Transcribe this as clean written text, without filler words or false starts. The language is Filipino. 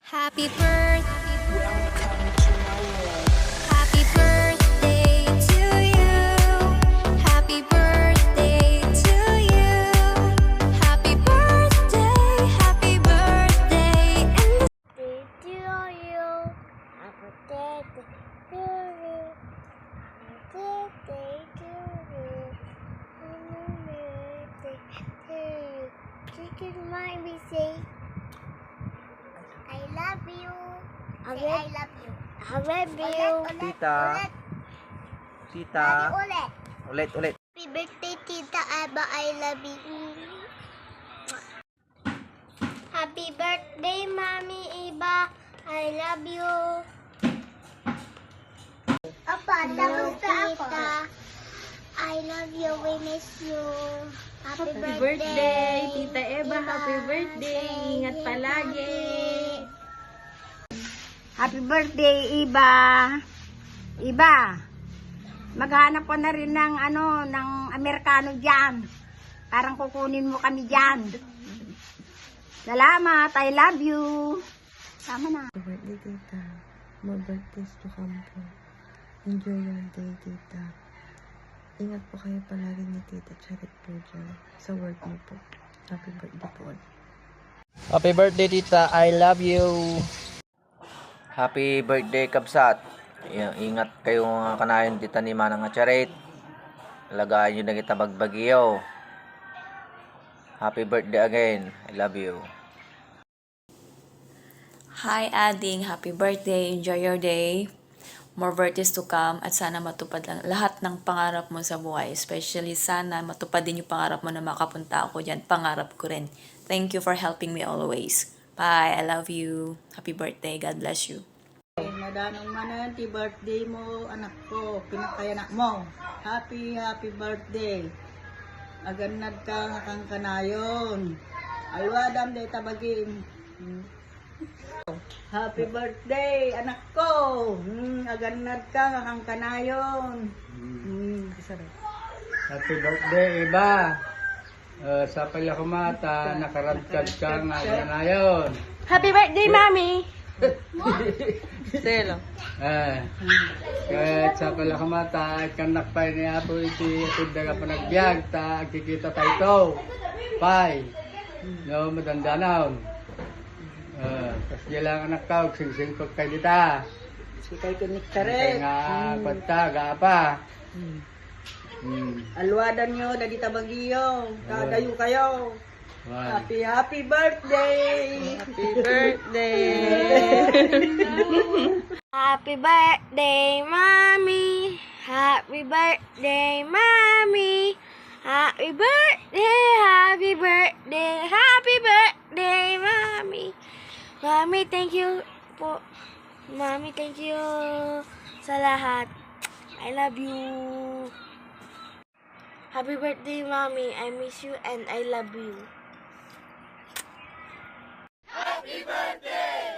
Happy birthday. Welcome to my world. Happy birthday to you. Happy birthday to you. Happy birthday, happy birthday. And To you, happy birthday to you, happy birthday to you, happy birthday to you. Chicken might be say, I love you. Say, I love you. I love you. Tita. Tita. Ulit. Ulit. Happy birthday, Tita Aba. I love you. Happy birthday, Mami Iba. I love you. Apa, kamusta ako? I love you. We miss you. Happy Birthday, Tita Eva, happy birthday. Ingat palagi. Happy birthday, Iba. Iba, maghanap ko na rin ng ng Amerikano diyan. Parang kukunin mo kami diyan. Salamat, I love you. Tama na. Happy birthday, Tita. More birthdays to come po. Enjoy your day, Tita. Ingat po kayo palagi ni Tita Charit po dyan sa work niyo po. Happy birthday po. Happy birthday, Tita. I love you. Happy birthday, Kabsat. Ingat kayo mga kanayon, Tita ni Manang Charit. Alagaan nyo na kita bagbagyo. Happy birthday again. I love you. Hi Ading, happy birthday, enjoy your day. More birthdays to come at sana matupad lang lahat ng pangarap mo sa buhay. Especially sana matupad din yung pangarap mo na makapunta ako dyan. Pangarap ko rin. Thank you for helping me always. Bye, I love you. Happy birthday, God bless you. Nadanong manan, ti birthday mo, anak ko, pinakayanak mo. Happy birthday. Aganad ka nga kang kanayon. Alwadam de tabagin. Happy birthday, anak ko. Aganad ka nga kang kanayon. Happy birthday, Iba. Sa palakumata, nakaragkad ka nga ganayon. Happy birthday, Mami! Selo. Kahit sa palakumata, kanakpay niya po iti tindaga pa nagbiag, ta kikita tayo to. Pay. No, madandanaw. Tapos lang anak ka, sing-sing ko kay dita. Sikay ko ni Kaya Kare. nga, kwanta, gaapa. Alwadan nyo, dadi tabagiyo. Kagayo kayo. One. Happy birthday. Happy birthday! Happy birthday, Mommy. Happy birthday, Mommy. Happy birthday, happy birthday, happy birthday, Mommy. Mommy, thank you po. Mommy, thank you sa lahat. I love you. Happy birthday, Mommy. I miss you and I love you. Happy birthday!